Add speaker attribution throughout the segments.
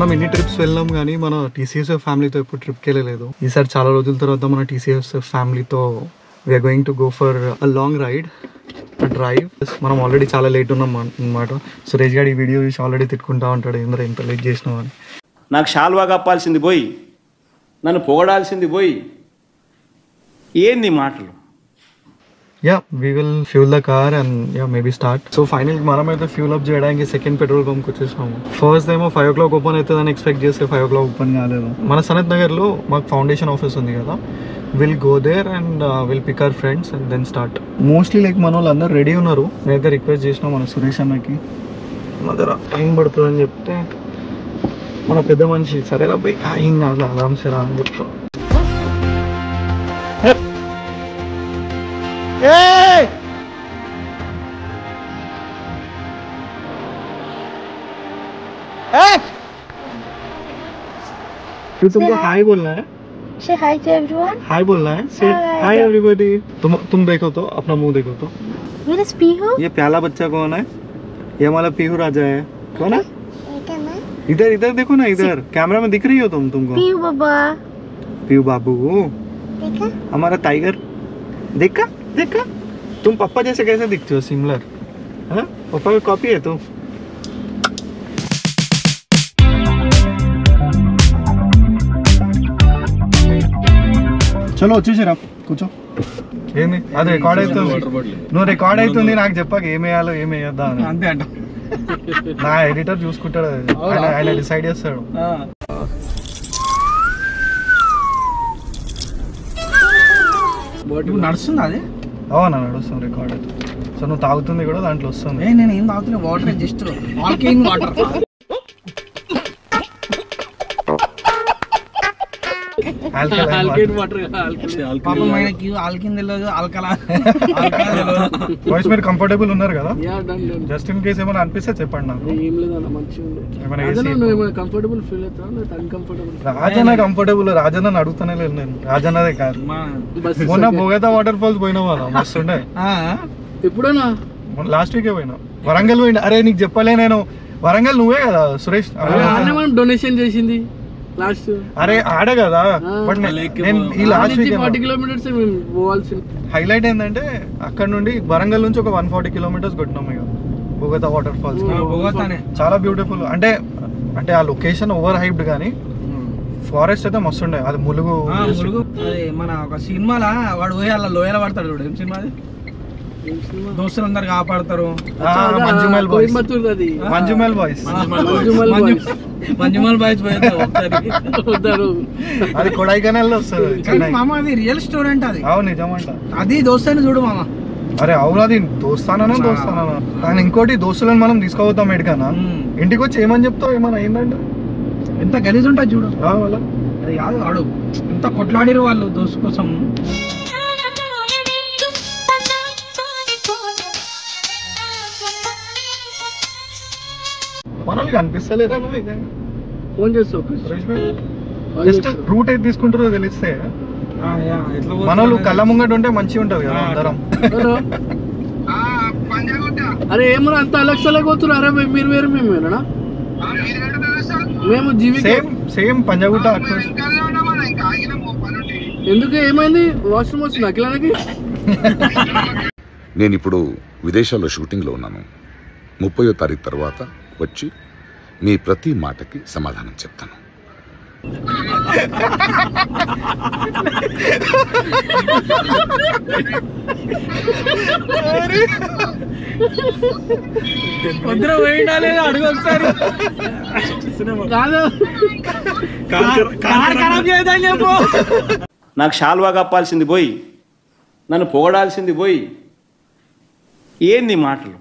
Speaker 1: మనం ఎన్ని ట్రిప్స్ వెళ్ళాం కానీ మన TCSF ఫ్యామిలీతో ఎప్పుడు ట్రిప్కి వెళ్ళలేదు. ఈసారి చాలా రోజుల తర్వాత మన TCSF ఫ్యామిలీతో we're going to go for a long ride, drive. మనం ఆల్రెడీ చాలా లేట్ ఉన్నాం అనమాట. సురేష్ గారు ఈ వీడియో చూసి ఆల్రెడీ తిట్టుకుంటా ఉంటాడు, ఏంద్రా ఇంత లేట్ చేసినావు అని.
Speaker 2: నాకు షాల్వా కప్పాల్సింది పోయి, నన్ను పొగడాల్సింది పోయి, ఏంది మాటలు?
Speaker 1: Yeah we will fuel the car and yeah maybe start. So final మనం అయితే ఫ్యూల్ అప్ చేయడానికి సెకండ్ పెట్రోల్ పంప్కి వచ్చేసినాము. ఫస్ట్ ఏమో 5 o'clock ఓపెన్ అవుతుందని ఎక్స్పెక్ట్ చేస్తే 5 o'clock ఓపెన్ కాలేదు. మన సనత్ నగర్లో మాకు ఫౌండేషన్ ఆఫీస్ ఉంది కదా, will go there and will pick our friends and then start. Mostly like మన వాళ్ళు అందరూ రెడీ ఉన్నారు. నేనైతే రిక్వెస్ట్ చేసినా మన సురేష్ అన్నకి మన దగ్గర టైం పడుతుందని చెప్తే మన పెద్ద మనిషి సరేరా పోయి ఏం కాదు ఆరామ్సే రా అని చెప్తాం. तुमको हाय बोलना है?
Speaker 3: Say hi to everyone.
Speaker 1: हाय बोलना है? Say hi everybody. तुम देखो तो अपना मुंह देखो तो.
Speaker 3: Where is Pihu?
Speaker 1: ये प्याला बच्चा कौन है? ये हमारा पीहू राजा है. कौन है? इधर इधर देखो ना, इधर कैमरा में दिख रही हो तुमको.
Speaker 3: Pihu बाबा.
Speaker 1: पीहू बाबू
Speaker 3: देखा?
Speaker 1: हमारा टाइगर. देखा देखा तुम पापा जैसे कैसे दिखते हो, सिमिलर. हाँ पापा की कॉपी है तुम. చలో వచ్చేసారా, కూర్చో. ఏంది అది రికార్డ్ అవుతుంది, నువ్వు రికార్డ్ అవుతుంది నాకు చెప్పాక ఏం వేయాలో ఏం వేయద్దా అని. అంతే అంట, నా ఎడిటర్ చూసుకుంటాడు, ఆయన డిసైడ్ చేస్తాడు.
Speaker 4: నడుస్తుంది అది.
Speaker 1: అవునా నడుస్తుంది రికార్డ్. సో నువ్వు తాగుతుంది కూడా దాంట్లో వస్తుంది.
Speaker 4: నేను ఏం తాగుతున్నా, వాటర్ జస్ట్ ఆల్కలైన్ వాటర్.
Speaker 1: మీరు కంఫర్టబుల్ ఉన్నారు కదా, జస్ట్ ఇన్ కేస్ ఏమైనా అనిపిస్తే చెప్పండి నాకు. రాజన్న కంఫర్టబుల్, రాజన్న అడుగుతానే లేదు నేను, రాజన్నదే కాదు. మొన్న బోగతా వాటర్ ఫాల్స్ పోయినా వాళ్ళ మస్తుండే.
Speaker 4: ఎప్పుడైనా
Speaker 1: లాస్ట్ వీకే పోయినా, వరంగల్ పోయినా. అరే నీకు చెప్పలే నేను, వరంగల్ నువ్వే కదా సురేష్
Speaker 4: డొనేషన్ చేసింది లాస్ట్.
Speaker 1: అరే ఆడ కదా, బట్ నేను ఈ లాస్ట్ వీక్
Speaker 4: 40 kilometers పోవాల్సింది.
Speaker 1: హైలైట్ ఏంటంటే అక్కడ నుండి వరంగల్ నుంచి ఒక 140 kilometers కొట్టినాం ఇక బోగతా వాటర్ ఫాల్స్. చాలా బ్యూటిఫుల్. అంటే అంటే ఆ లొకేషన్ ఓవర్ హైప్డ్ కానీ ఫారెస్ట్ అయితే మస్తు ఉండే. అది ములుగు
Speaker 4: మన ఒక సినిమాలా వాడు పోయి అలా లోయల పడతాడు చూడు. ఏం సినిమా అది? దోస్తులు అందరు కాపాడతారు.
Speaker 1: మంజుమల్ బాయ్స్. మంజుమల్ బాయ్స్ అది కొడైకెనాల్ లో వస్తుంది
Speaker 4: మామ. అది రియల్ స్టోరీ అంటే అది.
Speaker 1: అవును నిజమంట.
Speaker 4: అది దోస్తాను చూడు మామ.
Speaker 1: అరే అవును, అది దోస్తానా ఆయన. ఇంకోటి దోస్తులను మనం తీసుకోవద్దాం ఎడికన్నా, ఇంటికి వచ్చి ఏమని చెప్తావు, ఏమన్నా అయిందంటే
Speaker 4: ఎంత గలీజ్ ఉంటుంది చూడు. అది కాదు వాడు ఎంత కొట్లాడిరు వాళ్ళు దోస్తు కోసం.
Speaker 1: మనల్ని కనిపిస్తలేదా
Speaker 4: ఫోన్ చేస్తావు
Speaker 1: జస్ట్ రూట్ అయితే తీసుకుంటారో తెలిస్తే. మనోళ్ళు కళ్ళ ముంగట ఉంటే మంచిగా ఉంటది కదా అందరం.
Speaker 4: అరే ఏమన్నా అంత అలక్షలే పోతున్నారు. అరే మీరు వేరు మేము వేరేనా? మేము
Speaker 1: సేమ్ పంజాగుట్ట.
Speaker 4: ఎందుకు ఏమైంది? వాష్రూమ్ వచ్చింది అఖిలానికి.
Speaker 5: నేను ఇప్పుడు విదేశాల్లో షూటింగ్లో ఉన్నాను. 30వ తారీఖు తర్వాత వచ్చి మీ ప్రతి మాటకి సమాధానం చెప్తాను.
Speaker 4: అడుగు ఒకసారి.
Speaker 2: నాకు షాల్వా కప్పాల్సింది పోయి, నన్ను పొగడాల్సింది పోయి, ఏంది మాటలు?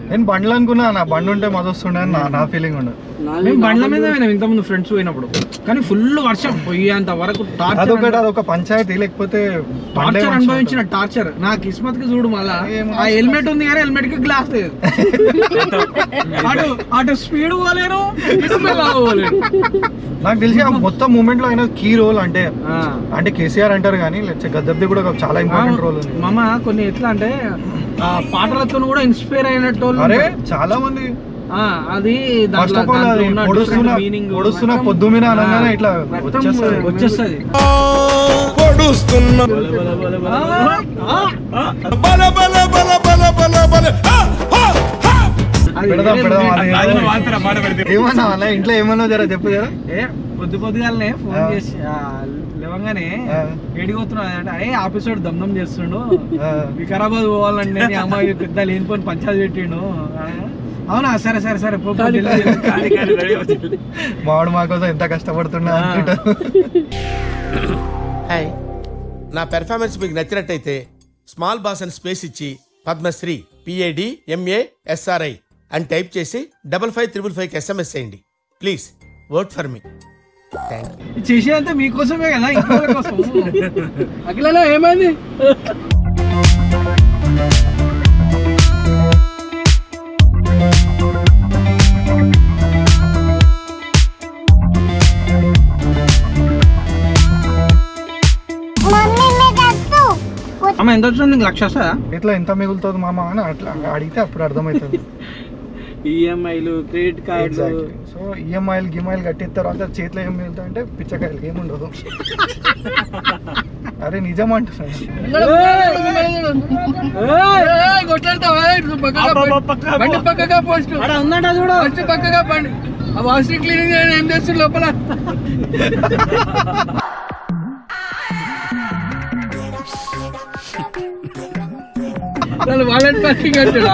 Speaker 1: నేను బండ్లు అనుకున్నా, నా బండి ఉంటే మజా వస్తుండే అని నా ఫీలింగ్ ఉండదు.
Speaker 4: మేము బండ్ల మీద పోయినాం ఇంతకుముందు ఫ్రెండ్స్ పోయినప్పుడు, కానీ ఫుల్ వర్షం పోయేంత వరకు
Speaker 1: అదొక పంచాయతీ. లేకపోతే
Speaker 4: టార్చర్ అనుభవించిన టార్చర్. నా కిస్మత్ కి చూడు, మళ్ళా ఆ హెల్మెట్ ఉంది కానీ హెల్మెట్ కి గ్లాస్ లేదు. అటు స్పీడ్ పోలేను, ఇటు పోలేను.
Speaker 1: నాకు తెలిసి ఆ మొత్తం మూమెంట్ లో అయినా కీ రోల్ అంటే కేసీఆర్ అంటారు కానీ గద్దర్ది కూడా చాలా ఇంపార్టెంట్ రోల్ ఉంది.
Speaker 4: మామ కొన్ని ఎట్లా అంటే పాటలతో కూడా ఇన్స్పైర్ అయినట్టు
Speaker 1: అరే చాలా మంది
Speaker 4: అది
Speaker 1: ఫస్ట్ ఆఫ్ ఆల్ అది పొడుస్తున్న పొద్దు మీద అనగానే ఇట్లా
Speaker 4: వచ్చేస్తుంది.
Speaker 1: ఏమన్నా ఇంట్లో ఏమన్నా జరా చెప్పు జరా.
Speaker 4: పొద్దుగాలనే ఫోన్ చేసి లేవంగానే ఏడిపోతున్నాడు అంటే అరే ఆఫీసోడు దమ్దం చేస్తుండు వికారాబాద్ పోవాలండి నీ అమ్మాయి పెద్ద లేనిపోని పంచాయతీ పెట్టిండు. అవునా సరే సరే సరే
Speaker 1: మావాడు మా కోసం ఎంత కష్టపడుతున్నా.
Speaker 6: హాయ్, నా పెర్ఫార్మెన్స్ మీకు నచ్చినట్టయితే స్మాల్ బాస్ అని స్పేస్ ఇచ్చి పద్మశ్రీ PADMASRI అని టైప్ చేసి 5555 SMS చేయండి. Please work for me.
Speaker 4: చేసేదంతా మీకోసమే కదా, ఇంట్లో కోసం. అఖిలలో ఏమైంది? అమ్మ ఎంత వచ్చింది? 1,00,000 వస్తుందా?
Speaker 1: ఇట్లా ఎంత మిగులుతుంది మామ అని అట్లా అడిగితే అప్పుడు అర్థమవుతుంది.
Speaker 4: ఈఎంఐలు, క్రెడిట్ కార్డులు.
Speaker 1: సో ఈఎంఐలు గిమ్ఐలు కట్టిన తర్వాత చేతిలో ఏం మిగులుతాయి అంటే పిచ్చకాయలు ఏముండదు. అరే నిజం అంటున్నాను.
Speaker 4: పక్కగా పండి వాషింగ్ క్లీనింగ్ ఏం చేస్తుంది లోపల. వాలెట్ పార్కింగ్ అంటున్నా.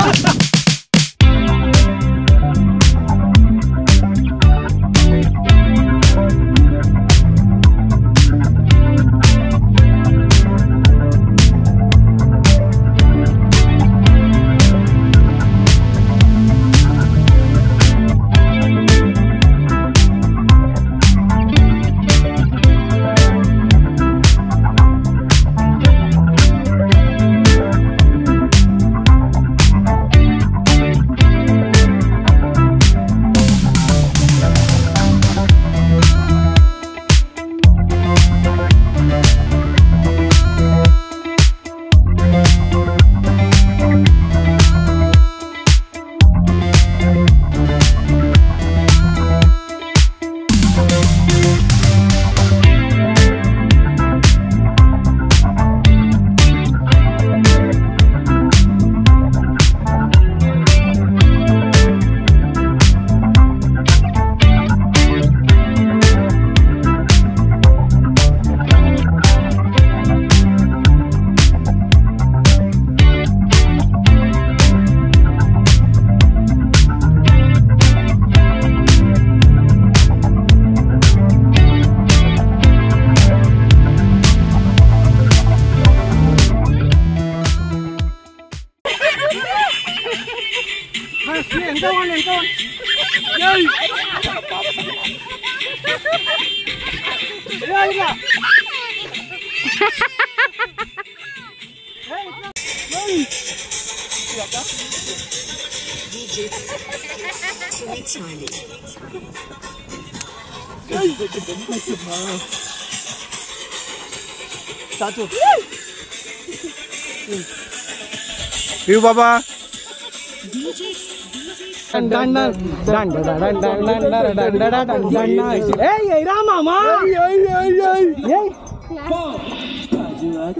Speaker 1: ఇవి బాబా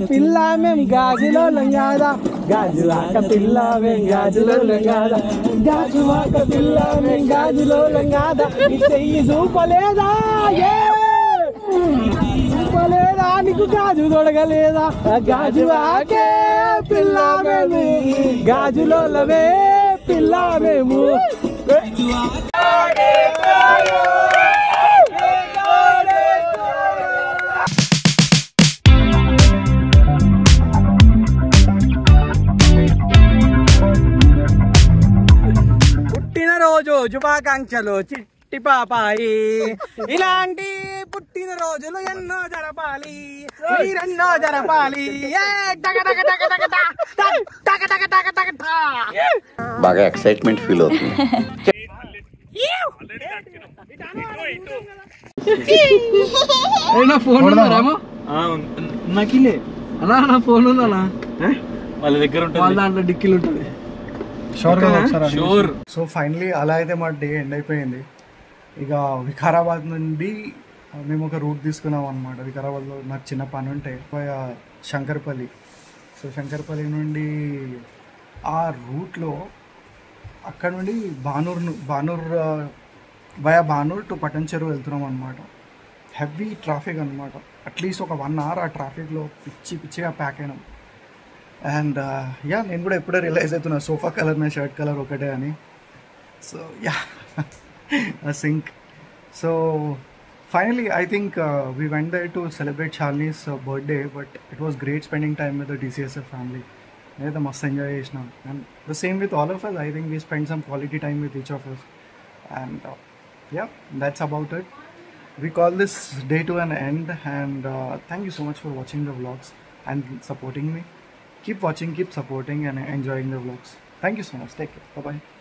Speaker 4: పిల్ల మేం గాజులో లంగాదా, గాజువాక పిల్ల మేం గాజులో లంగాదా, గాజువాక పిల్ల మేం గాజులో లంగాదా, నీ చెయ్యి చూపలేదా, చూపలేదా నీకు గాజు తొడగలేదా, గాజువాకే పిల్ల మేము గాజులోలమే పిల్ల మేము. పుట్టినరోజు శుభాకాంక్షలు చిట్టి పాపాయి, ఇలాంటి పుట్టినరోజులు ఎన్నో జరపాలి, మీరెన్నో జరపాలి.
Speaker 7: బాగా ఎక్సైట్మెంట్ ఫీల్ అవుతుంది.
Speaker 4: నా ఫోన్ ఉందామో నాకిలే అలా, నా ఫోన్ ఉందా వాళ్ళ దగ్గర ఉంటుంది, వాళ్ళ దాంట్లో డిక్కీలు ఉంటుంది.
Speaker 1: షూర్ కదా ఒకసారి
Speaker 4: షూర్.
Speaker 1: సో ఫైనలీ అలా అయితే మా డే ఎండ్ అయిపోయింది. ఇక వికారాబాద్ నుండి మేము ఒక రూట్ తీసుకున్నాం అనమాట. వికారాబాద్లో నాకు చిన్న పని ఉంటే శంకర్పల్లి. సో శంకర్పల్లి నుండి ఆ రూట్లో అక్కడ నుండి బానూర్ టు పట్టణ్ చెరువు వెళ్తున్నాం అనమాట. హెవీ ట్రాఫిక్ అనమాట. అట్లీస్ట్ ఒక 1 hour ఆ ట్రాఫిక్లో పిచ్చిగా ప్యాక్ అయినాం. అండ్ నేను కూడా ఎప్పుడో రియలైజ్ అవుతున్నా సోఫా కలర్ నా షర్ట్ కలర్ ఒకటే అని. So sync. So finally I think we went there to celebrate Shalini's birthday, but it was great spending time with the DCSF family. నేనైతే మస్తు ఎంజాయ్ చేసినాం. And the same with all of us. I think we spent some quality time with each of us. And that's about it. We call this day to an end, and thank you so much for watching the vlogs and supporting me. Keep watching, keep supporting and enjoying the vlogs. Thank you so much. Take care. Bye bye.